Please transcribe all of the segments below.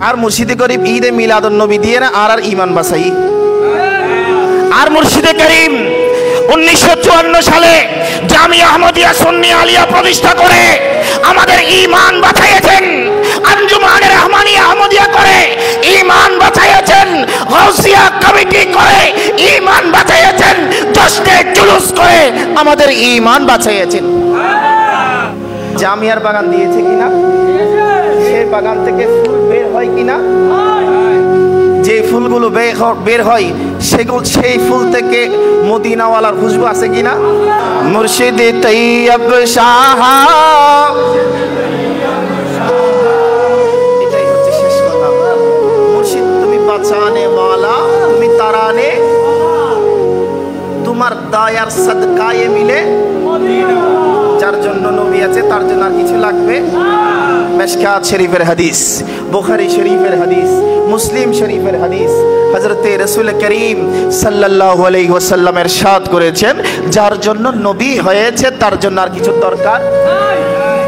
আর মুর্শিদে করিম ঈদে মিলাদুন নবী দিয়ে না আর ঈমান বাঁচাই। আর মুর্শিদে করিম 1954 সালে জামিয়া আহমদিয়া সুন্নি আলিয়া প্রতিষ্ঠা করে আমাদের ঈমান বাঁচাইয়েছেন। আঞ্জুমানে রহমানিয়া আহমদিয়া করে ঈমান বাঁচাইয়েছেন। গাউসিয়া কমিটি করে ঈমান বাঁচাইয়েছেন। জশ্নে জুলুস করে আমাদের ঈমান বাঁচাইয়েছেন। জামিয়ার বাগান দিয়েছে কিনা? সেই বাগান থেকে ফুল বের হয় কিনা? যে ফুলগুলো বের হয় সেগুলো সেই ফুল থেকে মদিনাওয়ালার খুশবু আছে কিনা? মুর্শিদ তৈয়ব শাহ, এটাই হচ্ছে শেষ কথা। মুর্শিদ তুমি বাঁচানে ওয়ালা, তুমি তারানে, তোমার দয়ার সদকায়ে মিলে। যার জন্য নবী আছে তার জন্য আর কিছু লাগবে? মিশকাত শরীফের হাদিস, বুখারী শরীফের হাদিস, মুসলিম শরীফের হাদিস, হযরতে রাসূল করিম সাল্লাল্লাহু আলাইহি ওয়াসাল্লাম ইরশাদ করেছেন, যার জন্য নবী হয়েছে তার জন্য আর কিছু দরকার।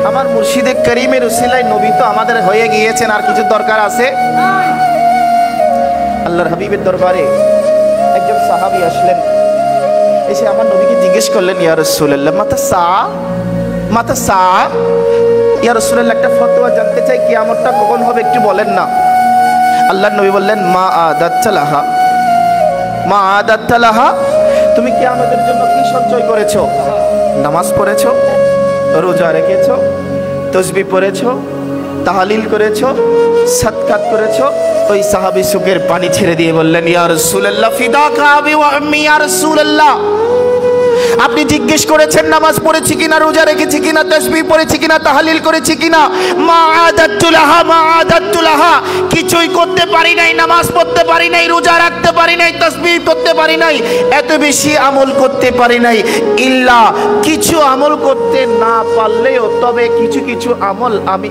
আমার মুর্শিদে করিমের উসিলায় নবী তো আমাদের হয়ে গিয়েছেন, আর কিছু দরকার আছে? আল্লাহর হাবিবের দরবারে একজন সাহাবী আসলেন, এসে আমার নবীকে জিজ্ঞেস করলেন, ইয়া রাসূলুল্লাহ মাতা সা, ইয়া রাসূলুল্লাহ একটা ফতোয়া জানতে চাই, কিয়ামতটা কখন হবে একটু বলেন না। আল্লাহর নবী বললেন, মা আদাত্তা লাহা, তুমি কিয়ামতের জন্য কি সঞ্চয় করেছো? নামাজ পড়েছো, রোজা রেখেছো, তাসবিহ পড়েছো, তাহলিল করেছো, সাদকাত করেছো? ওই সাহাবী চোখের পানি ছেড়ে দিয়ে বললেন, ইয়া রাসূলুল্লাহ ফিদাকা আবি ওয়া উম্মি, ইয়া রাসূলুল্লাহ আপনি জিজ্ঞেস করেছেন নামাজ পড়েছি কিনা, রোজা রেখেছি কিনা, তাসবিহ পড়েছি কিনা, তাহলিল করেছি কিনা? মা আদাত্তু লাহা, কিছুই করতে পারি নাই, নামাজ পড়তে পারি নাই, রোজা রাখতে পারি নাই, তাসবিহ করতে পারি নাই, এত বেশি আমল করতে পারি নাই। ইল্লা কিছু আমল করতে না পারলেও তবে কিছু কিছু আমল আমি